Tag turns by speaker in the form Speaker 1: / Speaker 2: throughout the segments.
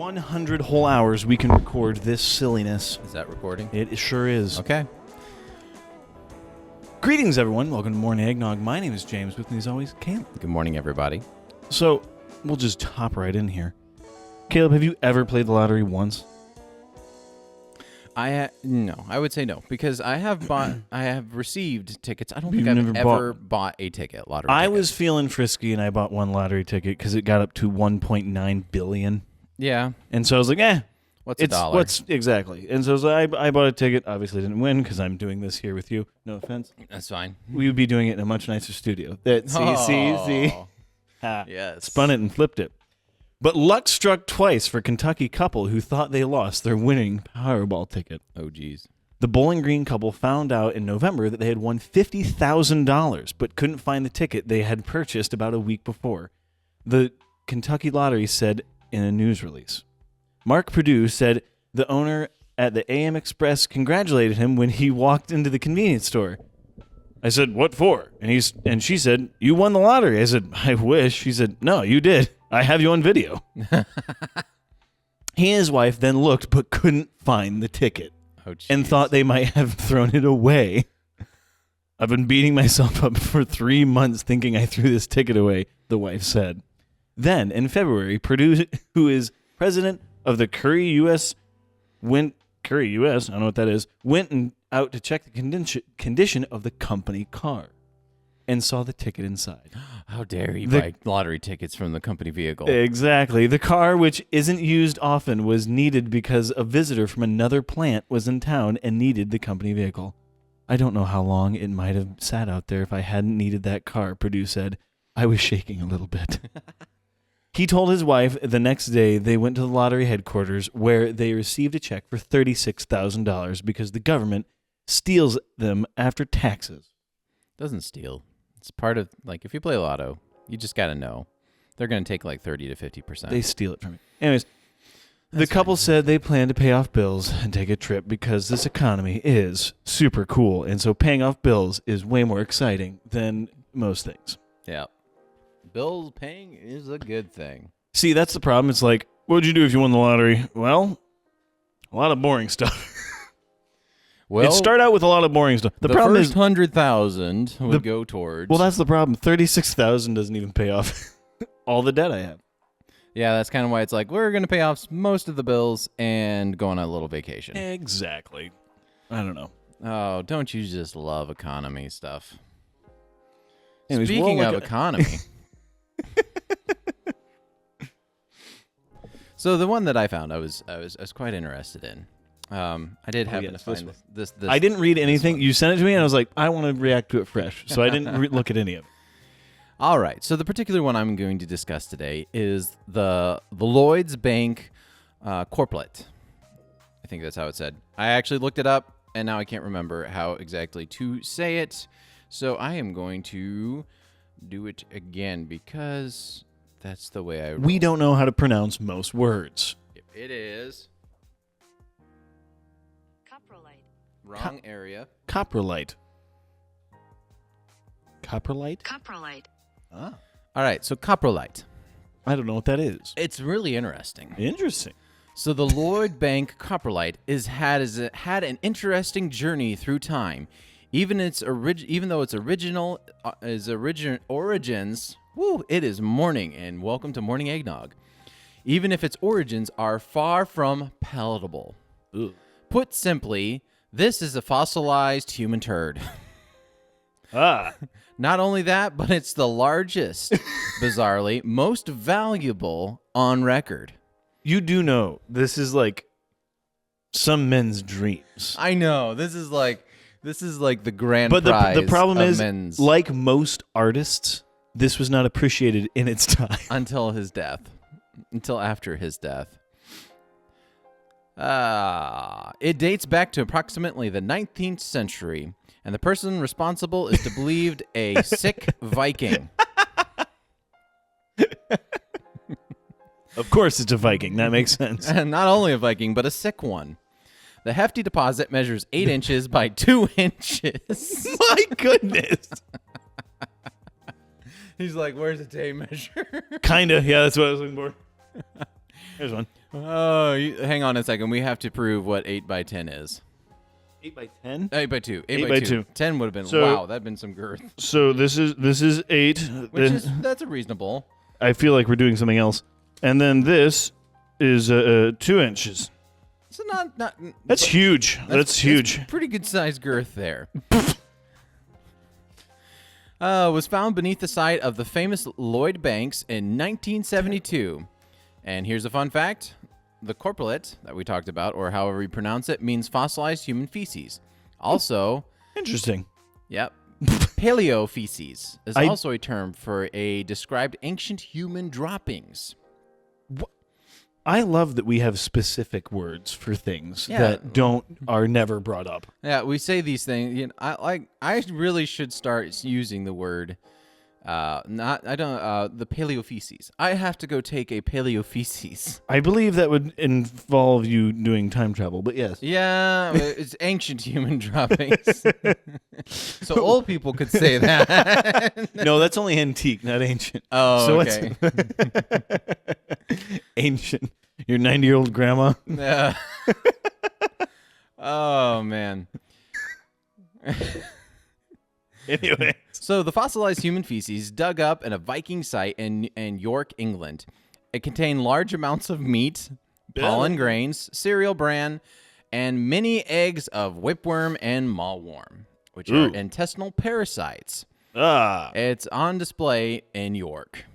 Speaker 1: 100 whole hours we can record this silliness.
Speaker 2: Is that recording?
Speaker 1: It sure is.
Speaker 2: Okay.
Speaker 1: Greetings, everyone. Welcome to Morning Eggnog. My name is James. With me, as always, Caleb.
Speaker 2: Good morning, everybody.
Speaker 1: So, we'll just hop right in here. Caleb, have you ever played the lottery once?
Speaker 2: No, I would say no, because I have received tickets. I don't think
Speaker 1: You've
Speaker 2: I've
Speaker 1: never
Speaker 2: ever bought a lottery ticket.
Speaker 1: I was feeling frisky, and I bought one lottery ticket because it got up to $1.9 billion.
Speaker 2: Yeah.
Speaker 1: And so I was like,
Speaker 2: What's a dollar?
Speaker 1: Exactly. And so I bought a ticket. Obviously, didn't win because I'm doing this here with you. No offense.
Speaker 2: That's fine.
Speaker 1: We would be doing it in a much nicer studio. See. Ha.
Speaker 2: Yes.
Speaker 1: Spun it and flipped it. But luck struck twice for Kentucky couple who thought they lost their winning Powerball ticket.
Speaker 2: Oh, geez.
Speaker 1: The Bowling Green couple found out in November that they had won $50,000, but couldn't find the ticket they had purchased about a week before. The Kentucky Lottery said in a news release. Mark Perdue said the owner at the AM Express congratulated him when he walked into the convenience store. I said, "What for?" And she said, "You won the lottery." I said, "I wish." She said, "No, you did. I have you on video." He and his wife then looked but couldn't find the ticket and thought they might have thrown it away. "I've been beating myself up for 3 months thinking I threw this ticket away," the wife said. Then, in February, Perdue, who is president of the Curry US, I don't know what that is, went out to check the condition of the company car and saw the ticket inside.
Speaker 2: How dare you buy lottery tickets from the company vehicle?
Speaker 1: Exactly. The car, which isn't used often, was needed because a visitor from another plant was in town and needed the company vehicle. "I don't know how long it might have sat out there if I hadn't needed that car," Perdue said. "I was shaking a little bit." He told his wife the next day they went to the lottery headquarters where they received a check for $36,000 because the government steals them after taxes.
Speaker 2: Doesn't steal. It's part of, if you play lotto, you just got to know. They're going to take 30 to 50%.
Speaker 1: They steal it from you. Anyways, the couple said they plan to pay off bills and take a trip because this economy is super cool. And so paying off bills is way more exciting than most things.
Speaker 2: Yeah. Bill paying is a good thing.
Speaker 1: See, that's the problem. It's like, what would you do if you won the lottery? Well, a lot of boring stuff.
Speaker 2: Well,
Speaker 1: it'd start out with a lot of boring stuff.
Speaker 2: The
Speaker 1: problem
Speaker 2: first
Speaker 1: is
Speaker 2: 100,000 would go towards.
Speaker 1: Well, that's the problem. 36,000 doesn't even pay off all the debt I have.
Speaker 2: Yeah, that's kind of why it's like we're going to pay off most of the bills and go on a little vacation.
Speaker 1: Exactly. I don't know.
Speaker 2: Oh, don't you just love economy stuff?
Speaker 1: Anyways,
Speaker 2: Speaking of economy. So the one that I found, I was quite interested in. I did happen to find this.
Speaker 1: I didn't read anything. You sent it to me, and I was like, I want to react to it fresh. So I didn't look at any of it.
Speaker 2: All right. So the particular one I'm going to discuss today is the Lloyds Bank Corplet. I think that's how it's said. I actually looked it up, and now I can't remember how exactly to say it. So I am going to do it again because that's the way I roll.
Speaker 1: We don't know how to pronounce most words.
Speaker 2: It is.
Speaker 3: Coprolite.
Speaker 2: Wrong area.
Speaker 1: Coprolite. Coprolite?
Speaker 3: Coprolite.
Speaker 1: Ah.
Speaker 2: All right, so coprolite.
Speaker 1: I don't know what that is.
Speaker 2: It's really interesting.
Speaker 1: Interesting.
Speaker 2: So the Lloyd Bank coprolite had an interesting journey through time. Even though its origins, it is morning, and welcome to Morning Eggnog. Even if its origins are far from palatable.
Speaker 1: Ugh.
Speaker 2: Put simply, this is a fossilized human turd.
Speaker 1: Ah.
Speaker 2: Not only that, but it's the largest, bizarrely, most valuable on record.
Speaker 1: You do know this is like some men's dreams.
Speaker 2: I know. This is like the grand
Speaker 1: but
Speaker 2: prize.
Speaker 1: The problem
Speaker 2: of
Speaker 1: is,
Speaker 2: men's
Speaker 1: like most artists, this was not appreciated in its time.
Speaker 2: until his death. Until after his death. It dates back to approximately the 19th century, and the person responsible is believed a sick Viking.
Speaker 1: Of course it's a Viking. That makes sense.
Speaker 2: And not only a Viking, but a sick one. The hefty deposit measures 8 inches by 2 inches.
Speaker 1: My goodness.
Speaker 2: He's like, where's the tape measure?
Speaker 1: Kinda. Yeah, that's what I was looking for. Here's one.
Speaker 2: Oh, hang on a second. We have to prove what 8 by 10 is.
Speaker 1: 8 by 10?
Speaker 2: 8 by 2. 8
Speaker 1: 8
Speaker 2: by
Speaker 1: by
Speaker 2: 2.
Speaker 1: 2.
Speaker 2: 10 would have been,
Speaker 1: So-
Speaker 2: wow, that'd been some girth.
Speaker 1: So this is 8.
Speaker 2: That's a reasonable.
Speaker 1: I feel like we're doing something else. And then this is 2 inches.
Speaker 2: So not
Speaker 1: That's huge. That's huge.
Speaker 2: That's pretty good sized girth there. Was found beneath the site of the famous Lloyd Banks in 1972. And here's a fun fact. The corpulent that we talked about, or however you pronounce it, means fossilized human feces. Also,
Speaker 1: Interesting.
Speaker 2: yep, paleofeces is also a term for a described ancient human droppings.
Speaker 1: I love that we have specific words for things
Speaker 2: Yeah.
Speaker 1: that are never brought up.
Speaker 2: Yeah, we say these things. You know, I really should start using the word. The paleofeces. I have to go take a paleofeces.
Speaker 1: I believe that would involve you doing time travel, but yes.
Speaker 2: Yeah, it's ancient human droppings. So old people could say that.
Speaker 1: No, that's only antique, not ancient.
Speaker 2: Oh,
Speaker 1: So
Speaker 2: okay.
Speaker 1: Ancient. Your 90-year-old grandma.
Speaker 2: Oh, man.
Speaker 1: Anyway.
Speaker 2: So the fossilized human feces dug up in a Viking site in York, England. It contained large amounts of meat, pollen grains, cereal bran, and many eggs of whipworm and mallworm, which are intestinal parasites. It's on display in York.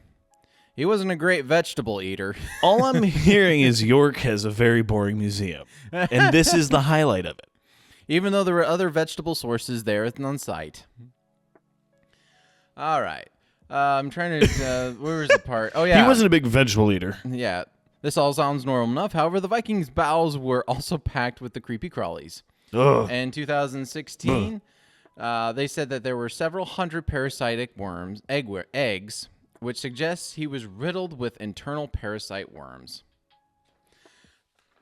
Speaker 2: He wasn't a great vegetable eater.
Speaker 1: All I'm hearing is York has a very boring museum, and this is the highlight of it.
Speaker 2: Even though there were other vegetable sources there on site. All right. I'm trying to... where was the part? Oh, yeah.
Speaker 1: He wasn't a big vegetable eater.
Speaker 2: Yeah. This all sounds normal enough. However, the Vikings' bowels were also packed with the creepy crawlies.
Speaker 1: Ugh.
Speaker 2: In 2016, they said that there were several hundred parasitic worms, eggs, which suggests he was riddled with internal parasite worms.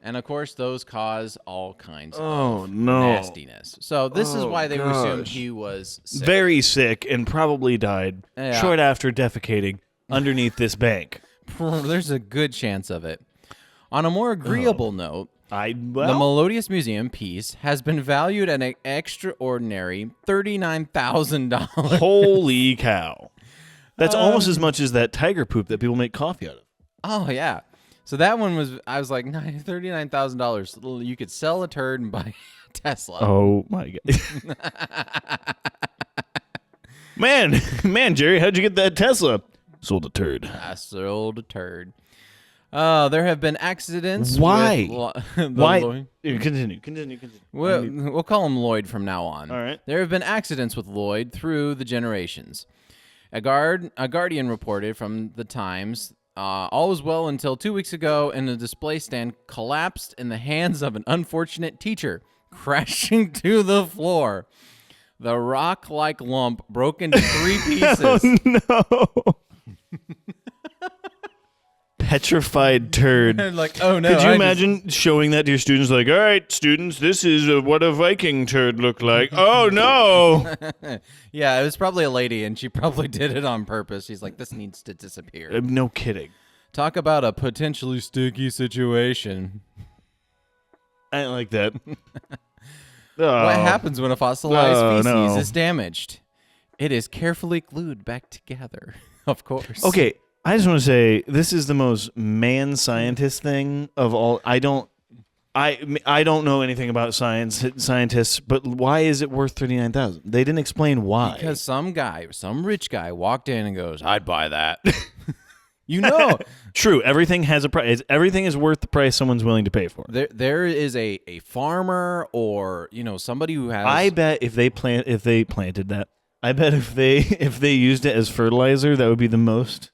Speaker 2: And, of course, those cause all kinds of nastiness. So this is why they assumed he was sick.
Speaker 1: Very sick and probably died
Speaker 2: Yeah.
Speaker 1: short after defecating underneath this bank.
Speaker 2: There's a good chance of it. On a more agreeable note, the Melodious Museum piece has been valued at an extraordinary $39,000.
Speaker 1: Holy cow. That's almost as much as that tiger poop that people make coffee out of.
Speaker 2: Oh, yeah. So that one was, I was like, $39,000. You could sell a turd and buy a Tesla.
Speaker 1: Oh, my God. Man, Jerry, how'd you get that Tesla? Sold a turd.
Speaker 2: I sold a turd. There have been accidents.
Speaker 1: Why?
Speaker 2: Why?
Speaker 1: Continue.
Speaker 2: We'll call him Lloyd from now on.
Speaker 1: All right.
Speaker 2: There have been accidents with Lloyd through the generations. A Guardian reported from the Times, all was well until 2 weeks ago, and the display stand collapsed in the hands of an unfortunate teacher, crashing to the floor. The rock-like lump broke into 3 pieces.
Speaker 1: Oh, no. Petrified turd.
Speaker 2: Like, oh no.
Speaker 1: Could you imagine showing that to your students? Like, all right, students, this is what a Viking turd looked like. Oh, no.
Speaker 2: Yeah, it was probably a lady, and she probably did it on purpose. She's like, this needs to disappear.
Speaker 1: No kidding.
Speaker 2: Talk about a potentially sticky situation.
Speaker 1: I didn't like that.
Speaker 2: What happens when a fossilized feces
Speaker 1: no.
Speaker 2: is damaged? It is carefully glued back together, of course.
Speaker 1: Okay, I just want to say this is the most man scientist thing of all. I don't know anything about scientists, but why is it worth $39,000? They didn't explain why.
Speaker 2: Because some rich guy walked in and goes, "I'd buy that." You know,
Speaker 1: true. Everything has a price. Everything is worth the price someone's willing to pay for.
Speaker 2: There is a farmer or somebody who has.
Speaker 1: I bet if they planted that, I bet if they used it as fertilizer, that would be the most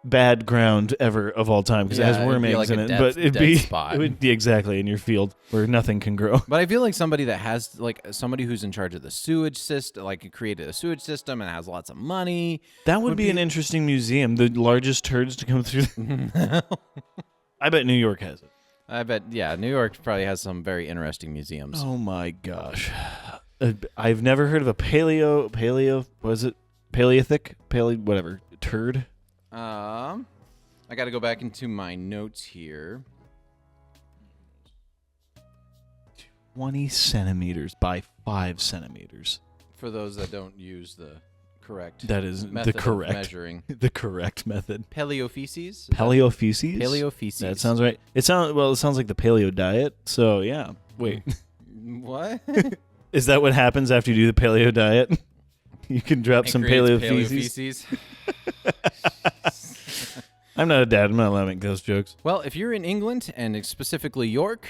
Speaker 1: bad ground ever of all time because it has worm eggs
Speaker 2: like
Speaker 1: in
Speaker 2: a
Speaker 1: it.
Speaker 2: dead,
Speaker 1: But it'd
Speaker 2: dead
Speaker 1: be
Speaker 2: spot.
Speaker 1: It would be exactly in your field where nothing can grow.
Speaker 2: But I feel like somebody that has somebody who's in charge of the sewage system, like created a sewage system and has lots of money.
Speaker 1: That would be an interesting museum. The largest turds to come through. I bet New York has it.
Speaker 2: I bet, New York probably has some very interesting museums.
Speaker 1: Oh my gosh. I've never heard of a Paleolithic, whatever, turd.
Speaker 2: I got to go back into my notes here.
Speaker 1: 20 centimeters by 5 centimeters.
Speaker 2: For those that don't use the correct
Speaker 1: That is
Speaker 2: method
Speaker 1: the correct
Speaker 2: of measuring.
Speaker 1: The correct method.
Speaker 2: Paleofeces?
Speaker 1: Paleofeces?
Speaker 2: Paleofeces.
Speaker 1: That sounds right. It sounds like the paleo diet. So, yeah. Wait.
Speaker 2: What?
Speaker 1: Is that what happens after you do the paleo diet? You can drop some paleofeces. I'm not a dad. I'm not allowed to make those jokes.
Speaker 2: Well, if you're in England, and specifically York,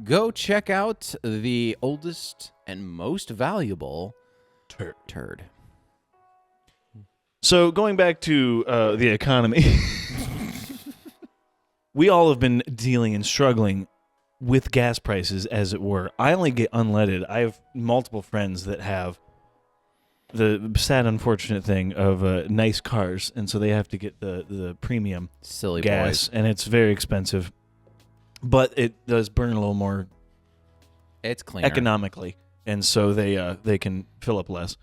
Speaker 2: go check out the oldest and most valuable turd.
Speaker 1: So going back to the economy, we all have been dealing and struggling with gas prices, as it were. I only get unleaded. I have multiple friends that have the sad, unfortunate thing of nice cars, and so they have to get the premium
Speaker 2: Silly
Speaker 1: gas,
Speaker 2: boys.
Speaker 1: and it's very expensive. But it does burn a little more
Speaker 2: It's cleaner.
Speaker 1: economically, and so they can fill up less.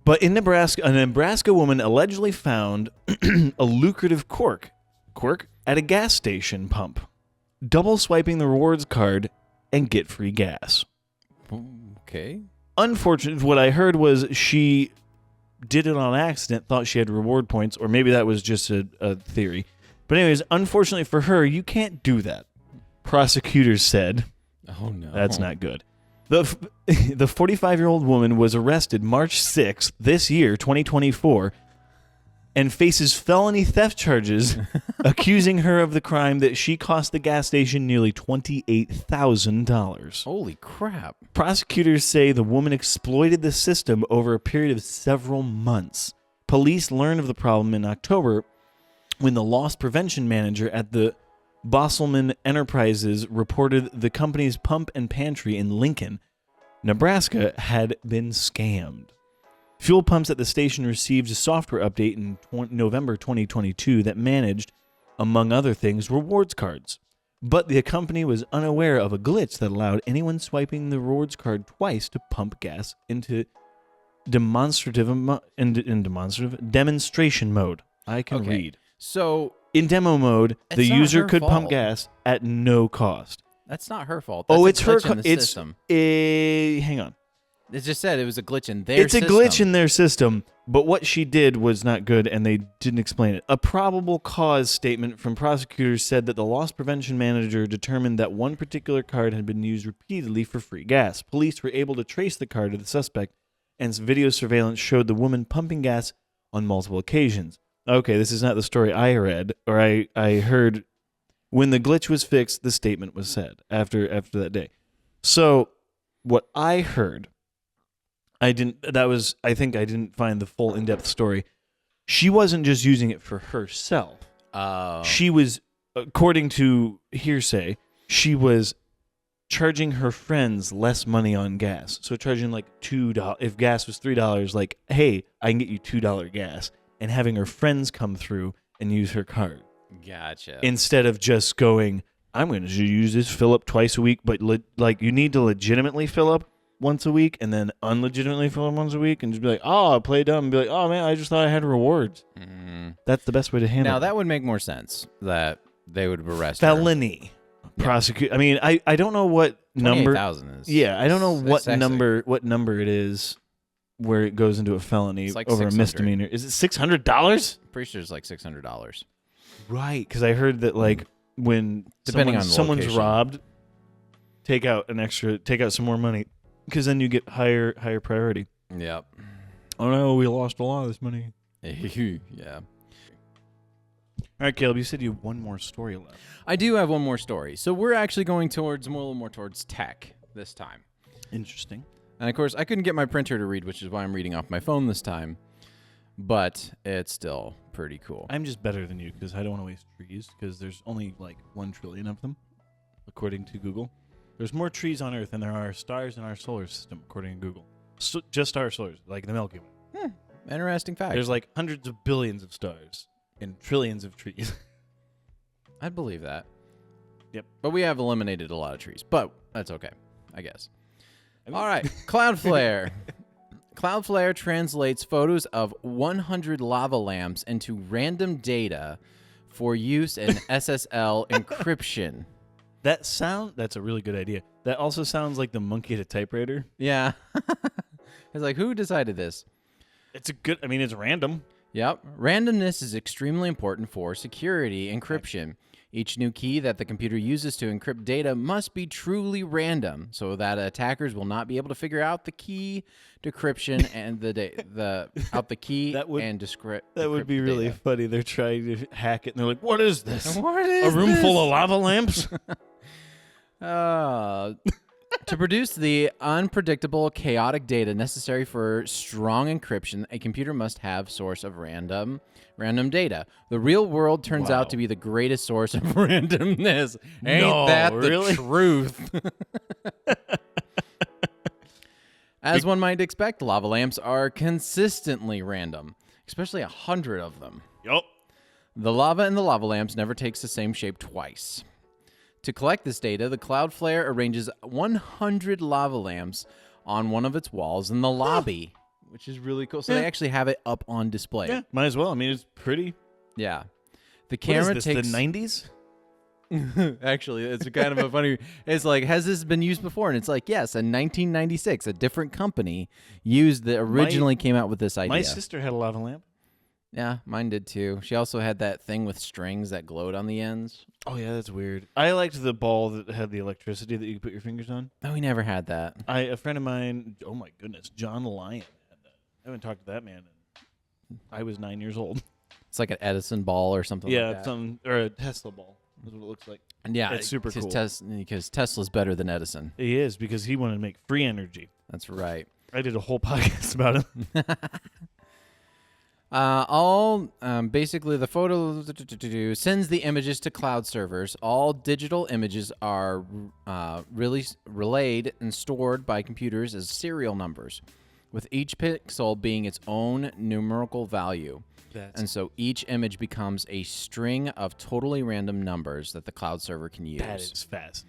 Speaker 1: But in Nebraska, a Nebraska woman allegedly found a lucrative quirk at a gas station pump. Double swiping the rewards card and get free gas.
Speaker 2: Okay.
Speaker 1: Unfortunately, what I heard was she did it on accident, thought she had reward points, or maybe that was just a theory. But anyways, unfortunately for her, you can't do that. Prosecutors said.
Speaker 2: Oh, no.
Speaker 1: That's not good. The 45-year-old woman was arrested March 6th this year, 2024, and faces felony theft charges, accusing her of the crime that she cost the gas station nearly $28,000.
Speaker 2: Holy crap.
Speaker 1: Prosecutors say the woman exploited the system over a period of several months. Police learned of the problem in October when the loss prevention manager at the Bosselman Enterprises reported the company's pump and pantry in Lincoln, Nebraska, had been scammed. Fuel pumps at the station received a software update in November 2022 that managed, among other things, rewards cards. But the company was unaware of a glitch that allowed anyone swiping the rewards card twice to pump gas into demonstration mode. I can read.
Speaker 2: So
Speaker 1: In demo mode, the
Speaker 2: not
Speaker 1: user
Speaker 2: her
Speaker 1: could pump
Speaker 2: fault.
Speaker 1: gas at no cost.
Speaker 2: that's not her fault.
Speaker 1: Oh,
Speaker 2: That's
Speaker 1: it's
Speaker 2: a
Speaker 1: her.
Speaker 2: glitch in the system.
Speaker 1: Hang on.
Speaker 2: It just said it was a glitch in their
Speaker 1: It's
Speaker 2: system.
Speaker 1: a glitch in their system, but what she did was not good, and they didn't explain it. A probable cause statement from prosecutors said that the loss prevention manager determined that one particular card had been used repeatedly for free gas. Police were able to trace the card to the suspect, and video surveillance showed the woman pumping gas on multiple occasions. Okay, this is not the story I read, or I heard. When the glitch was fixed, the statement was said after that day. So, what I heard, I think I didn't find the full in-depth story. She wasn't just using it for herself. She was, according to hearsay, she was charging her friends less money on gas. So charging like $2. If gas was $3, like, hey, I can get you $2 gas. And having her friends come through and use her card.
Speaker 2: Gotcha.
Speaker 1: Instead of just going, I'm going to use this, fill up twice a week, but you need to legitimately fill up once a week and then unlegitimately fill up once a week and just be like, oh, I play dumb and be like, oh man, I just thought I had rewards. That's the best way to handle it.
Speaker 2: Now that would make more sense that they would arrest her.
Speaker 1: Felony. Prosecute. I mean, I don't know what number.
Speaker 2: 28,000 is.
Speaker 1: Yeah, I don't know what
Speaker 2: sexy.
Speaker 1: number it is where it goes into a felony
Speaker 2: It's like
Speaker 1: over a
Speaker 2: $600.
Speaker 1: misdemeanor. Is it $600?
Speaker 2: Pretty sure it's like $600.
Speaker 1: Right, because I heard that like when
Speaker 2: Depending on the
Speaker 1: someone's
Speaker 2: location.
Speaker 1: robbed, take out some more money, because then you get higher priority.
Speaker 2: Yep.
Speaker 1: Oh no, we lost a lot of this money.
Speaker 2: Yeah.
Speaker 1: All right, Caleb, you said you have one more story left.
Speaker 2: I do have one more story. So we're actually going a little more towards tech this time.
Speaker 1: Interesting.
Speaker 2: And of course, I couldn't get my printer to read, which is why I'm reading off my phone this time. But it's still pretty cool.
Speaker 1: I'm just better than you because I don't want to waste trees, because there's only like 1 trillion of them, according to Google. There's more trees on Earth than there are stars in our solar system, according to Google. So, just our solars, like the Milky Way.
Speaker 2: Interesting fact.
Speaker 1: There's like hundreds of billions of stars and trillions of trees.
Speaker 2: I'd believe that.
Speaker 1: Yep.
Speaker 2: But we have eliminated a lot of trees. But that's okay, I guess. All right. Cloudflare. Cloudflare translates photos of 100 lava lamps into random data for use in SSL encryption.
Speaker 1: That's a really good idea. That also sounds like the monkey at a typewriter.
Speaker 2: Yeah. It's like, who decided this?
Speaker 1: It's random.
Speaker 2: Yep. Randomness is extremely important for security encryption. Each new key that the computer uses to encrypt data must be truly random so that attackers will not be able to figure out the key decryption and out the key and decrypt.
Speaker 1: That would be really funny. They're trying to hack it and they're like, "What is this?
Speaker 2: What is
Speaker 1: a room full of lava lamps?"
Speaker 2: To produce the unpredictable, chaotic data necessary for strong encryption, a computer must have source of random data. The real world turns out to be the greatest source of randomness. Ain't that the truth? As one might expect, lava lamps are consistently random, especially 100 of them.
Speaker 1: Yup.
Speaker 2: The lava in the lava lamps never takes the same shape twice. To collect this data, the Cloudflare arranges 100 lava lamps on one of its walls in the lobby, which is really cool. So they actually have it up on display.
Speaker 1: Yeah, might as well. I mean, it's pretty.
Speaker 2: Yeah. The camera
Speaker 1: takes
Speaker 2: takes
Speaker 1: the 90s.
Speaker 2: Actually, it's kind of a funny. It's like, has this been used before? And it's like, yes, in 1996, a different company originally came out with this idea.
Speaker 1: My sister had a lava lamp.
Speaker 2: Yeah, mine did too. She also had that thing with strings that glowed on the ends.
Speaker 1: Oh yeah, that's weird. I liked the ball that had the electricity that you could put your fingers on.
Speaker 2: Oh, we never had that.
Speaker 1: A friend of mine, oh my goodness, John Lyon had that. I haven't talked to that man. I was 9 years old.
Speaker 2: It's like an Edison ball or something like that.
Speaker 1: Or a Tesla ball. That's what it looks like.
Speaker 2: And yeah,
Speaker 1: it's super cool.
Speaker 2: Because Tesla's better than Edison.
Speaker 1: He is, because he wanted to make free energy.
Speaker 2: That's right.
Speaker 1: I did a whole podcast about him.
Speaker 2: Basically the photo sends the images to cloud servers. All digital images are relayed and stored by computers as serial numbers, with each pixel being its own numerical value. And so each image becomes a string of totally random numbers that the cloud server can use.
Speaker 1: That is fast.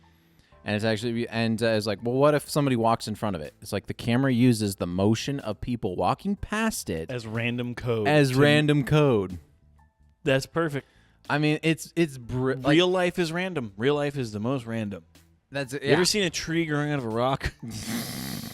Speaker 2: And it's actually, it's like, well, what if somebody walks in front of it? It's like the camera uses the motion of people walking past it
Speaker 1: as random code. That's perfect.
Speaker 2: I mean, it's
Speaker 1: real life is random. Real life is the most random.
Speaker 2: That's it.
Speaker 1: You ever seen a tree growing out of a rock?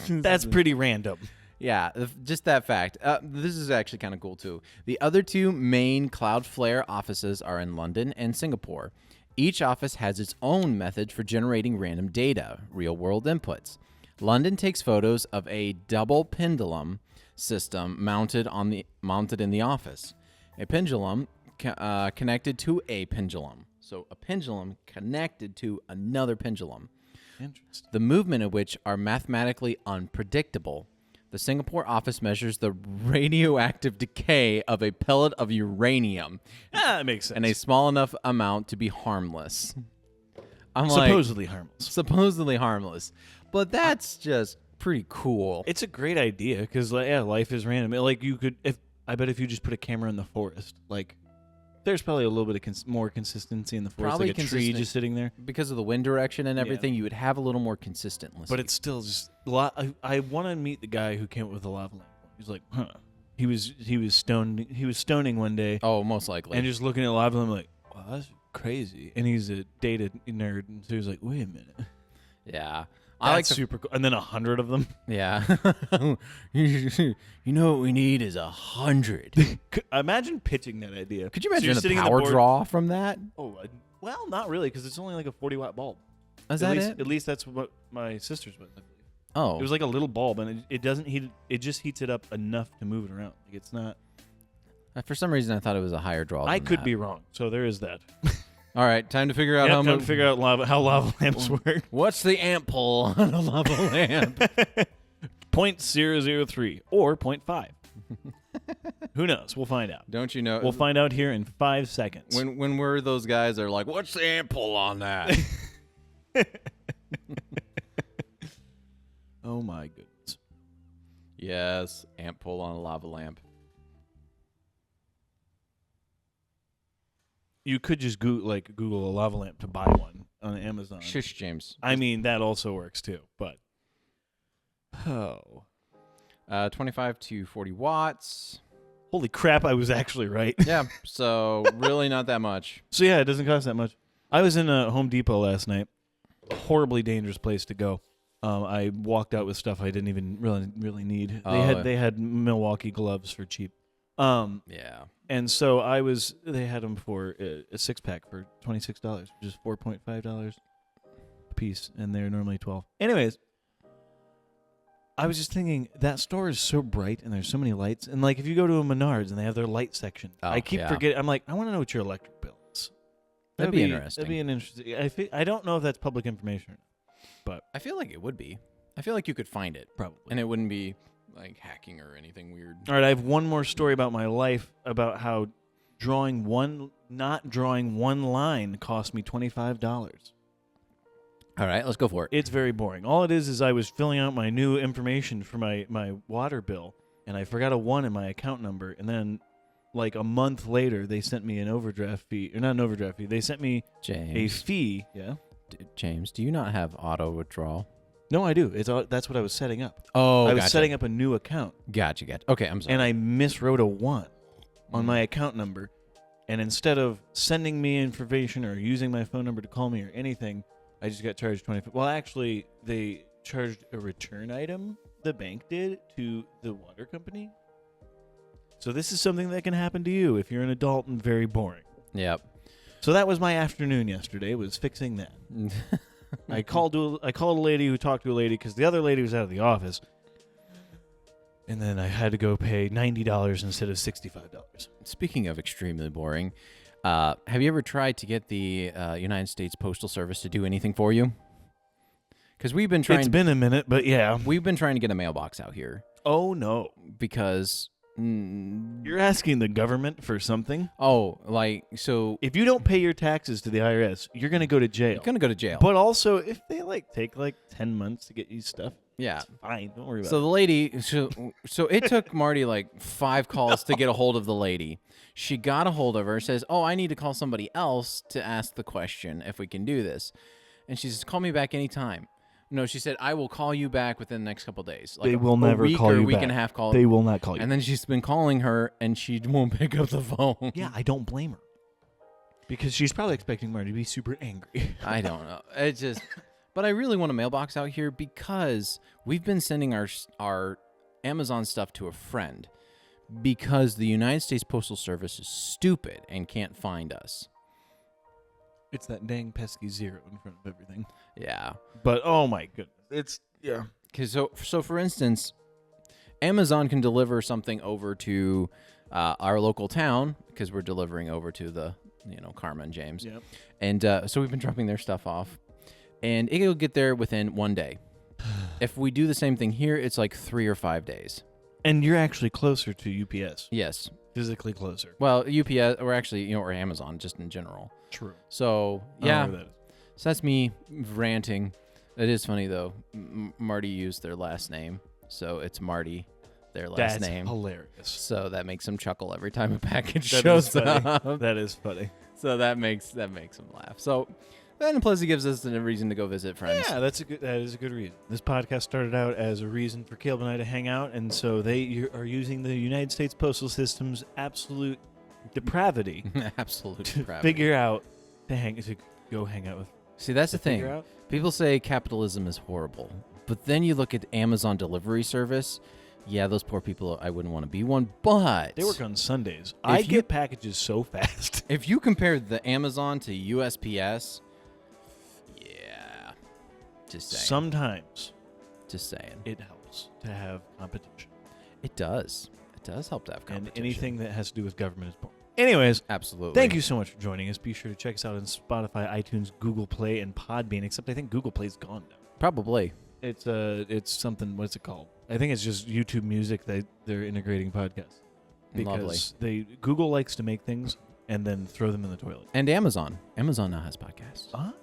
Speaker 1: That's pretty random.
Speaker 2: Yeah, just that fact. This is actually kind of cool, too. The other two main Cloudflare offices are in London and Singapore. Each office has its own method for generating random data, real-world inputs. London takes photos of a double pendulum system mounted in the office. A pendulum connected to a pendulum. So a pendulum connected to another pendulum.
Speaker 1: Interesting.
Speaker 2: The movement of which are mathematically unpredictable. The Singapore office measures the radioactive decay of a pellet of uranium.
Speaker 1: That makes sense.
Speaker 2: In a small enough amount to be harmless.
Speaker 1: Supposedly harmless.
Speaker 2: Supposedly harmless. But that's just pretty cool.
Speaker 1: It's a great idea because, life is random. Like I bet if you just put a camera in the forest, there's probably a little bit of more consistency in the forest,
Speaker 2: probably
Speaker 1: like a tree just sitting there.
Speaker 2: Because of the wind direction and everything, you would have a little more consistent listening.
Speaker 1: But it's still just a lot. I want to meet the guy who came up with the lava lamp. He's like, he was stoned. He was stoning one day.
Speaker 2: Oh, most likely.
Speaker 1: And just looking at lava lamp, like, wow, that's crazy. And he's a data nerd, and so he was like, wait a minute.
Speaker 2: Yeah.
Speaker 1: That's super cool. And then 100 of them.
Speaker 2: Yeah. You know what we need is 100.
Speaker 1: Imagine pitching that idea.
Speaker 2: Could you imagine a power draw from that?
Speaker 1: Oh, well, not really, because it's only like a 40-watt bulb.
Speaker 2: Is that it?
Speaker 1: At least that's what my sister's was, I believe.
Speaker 2: Oh.
Speaker 1: It was like a little bulb, and it doesn't heat. It just heats it up enough to move it around. Like it's not.
Speaker 2: For some reason, I thought it was a higher draw.
Speaker 1: I could be wrong, so there is that.
Speaker 2: All right, time to figure out how
Speaker 1: lava lamps work.
Speaker 2: What's the amp pull on a lava lamp?
Speaker 1: 0.003 or 0.5. Who knows? We'll find out.
Speaker 2: Don't you know?
Speaker 1: We'll find out here in 5 seconds.
Speaker 2: When we're those guys that are like, what's the amp pull on that?
Speaker 1: Oh my goodness.
Speaker 2: Yes, amp pull on a lava lamp.
Speaker 1: You could just Google a lava lamp to buy one on Amazon.
Speaker 2: Shush, James.
Speaker 1: I mean, that also works too, but
Speaker 2: 25 to 40 watts.
Speaker 1: Holy crap, I was actually right.
Speaker 2: Yeah, so really not that much.
Speaker 1: So yeah, it doesn't cost that much. I was in Home Depot last night. A horribly dangerous place to go. I walked out with stuff I didn't even really need. They had Milwaukee gloves for cheap.
Speaker 2: Yeah.
Speaker 1: And so they had them for a 6-pack for $26, which is $4.5 a piece, and they're normally $12. Anyways, I was just thinking that store is so bright and there's so many lights. And like if you go to a Menards and they have their light section, I keep forgetting. I'm like, I want to know what your electric bill is.
Speaker 2: That'd be interesting.
Speaker 1: That'd be an interesting. I don't know if that's public information or not, but
Speaker 2: I feel like it would be. I feel like you could find it
Speaker 1: probably,
Speaker 2: and it wouldn't be like hacking or anything weird.
Speaker 1: All right, I have one more story about my life about how not drawing one line cost me $25.
Speaker 2: All right, let's go for it.
Speaker 1: It's very boring. All it is I was filling out my new information for my water bill, and I forgot a 1 in my account number, and then like a month later, they sent me an overdraft fee. Or not an overdraft fee. They sent me a fee. Yeah.
Speaker 2: James, do you not have auto withdrawal?
Speaker 1: No, I do. That's what I was setting up.
Speaker 2: Oh,
Speaker 1: I was setting up a new account.
Speaker 2: Gotcha. Okay, I'm sorry.
Speaker 1: And I miswrote a 1 on my account number. And instead of sending me information or using my phone number to call me or anything, I just got charged $25. Well, actually, they charged a return item, the bank did, to the water company. So this is something that can happen to you if you're an adult and very boring.
Speaker 2: Yep.
Speaker 1: So that was my afternoon yesterday, was fixing that. I called a lady who talked to a lady because the other lady was out of the office. And then I had to go pay $90 instead of $65.
Speaker 2: Speaking of extremely boring, have you ever tried to get the United States Postal Service to do anything for you? Because we've been trying.
Speaker 1: It's been a minute, but yeah.
Speaker 2: We've been trying to get a mailbox out here.
Speaker 1: Oh, no.
Speaker 2: Because...
Speaker 1: You're asking the government for something?
Speaker 2: Oh, like, so...
Speaker 1: If you don't pay your taxes to the IRS, you're going to go to jail.
Speaker 2: You're going to go to jail.
Speaker 1: But also, if they, take, 10 months to get you stuff,
Speaker 2: yeah,
Speaker 1: it's fine. Don't worry about it.
Speaker 2: So the lady... So it took Marty, 5 calls to get a hold of the lady. She got a hold of her, says, oh, I need to call somebody else to ask the question if we can do this. And she says, call me back anytime. No, she said, I will call you back within the next couple of days.
Speaker 1: They will never call you back.
Speaker 2: A week and a half call.
Speaker 1: They will not call you.
Speaker 2: And then she's been calling her, and she won't pick up the phone.
Speaker 1: Yeah, I don't blame her. Because she's probably expecting Marty to be super angry.
Speaker 2: I don't know. It's just... But I really want a mailbox out here because we've been sending our Amazon stuff to a friend because the United States Postal Service is stupid and can't find us.
Speaker 1: It's that dang pesky 0 in front of everything.
Speaker 2: Yeah.
Speaker 1: But, oh my goodness. Yeah.
Speaker 2: Cause so for instance, Amazon can deliver something over to our local town because we're delivering over to the, Karma and James.
Speaker 1: Yep.
Speaker 2: And so we've been dropping their stuff off. And it'll get there within 1 day. If we do the same thing here, it's 3 or 5 days.
Speaker 1: And you're actually closer to UPS.
Speaker 2: Yes.
Speaker 1: Physically closer.
Speaker 2: Well, UPS, or actually, or Amazon, just in general.
Speaker 1: True.
Speaker 2: So, yeah.
Speaker 1: That is.
Speaker 2: So that's me ranting. It is funny, though. Marty used their last name. So it's Marty, their last name.
Speaker 1: That's hilarious.
Speaker 2: So that makes him chuckle every time a package shows up.
Speaker 1: That is funny.
Speaker 2: So that makes him laugh. So... And plus, it gives us a reason to go visit friends.
Speaker 1: Yeah, that is a good reason. This podcast started out as a reason for Caleb and I to hang out, and so they are using the United States Postal System's absolute depravity to figure out to go hang out with.
Speaker 2: See, that's the thing. People say capitalism is horrible, but then you look at Amazon delivery service. Yeah, those poor people, I wouldn't want to be one, but...
Speaker 1: They work on Sundays. I get packages so fast.
Speaker 2: If you compare the Amazon to USPS... Just saying.
Speaker 1: Sometimes.
Speaker 2: Just saying.
Speaker 1: It helps to have competition.
Speaker 2: It does. It does help to have competition.
Speaker 1: And anything that has to do with government is boring. Anyways.
Speaker 2: Absolutely.
Speaker 1: Thank you so much for joining us. Be sure to check us out on Spotify, iTunes, Google Play, and Podbean, except I think Google Play's gone now.
Speaker 2: Probably.
Speaker 1: It's something, what's it called? I think it's just YouTube Music that they're integrating podcasts. Because Google likes to make things and then throw them in the toilet.
Speaker 2: And Amazon. Amazon now has podcasts.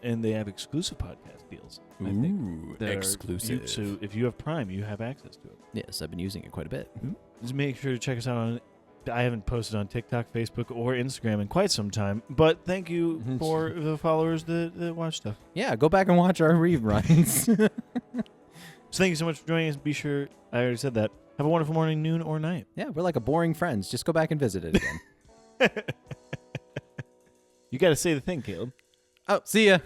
Speaker 1: And they have exclusive podcast deals. I
Speaker 2: think, exclusive.
Speaker 1: So if you have Prime, you have access to it.
Speaker 2: Yes, I've been using it quite a bit.
Speaker 1: Just make sure to check us out on... I haven't posted on TikTok, Facebook, or Instagram in quite some time, but thank you for the followers that watch stuff.
Speaker 2: Yeah, go back and watch our reruns.
Speaker 1: So thank you so much for joining us. Be sure... I already said that. Have a wonderful morning, noon, or night.
Speaker 2: Yeah, we're like a boring friends. Just go back and visit it again.
Speaker 1: You got to say the thing, Caleb.
Speaker 2: Oh, see ya.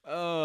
Speaker 2: Oh.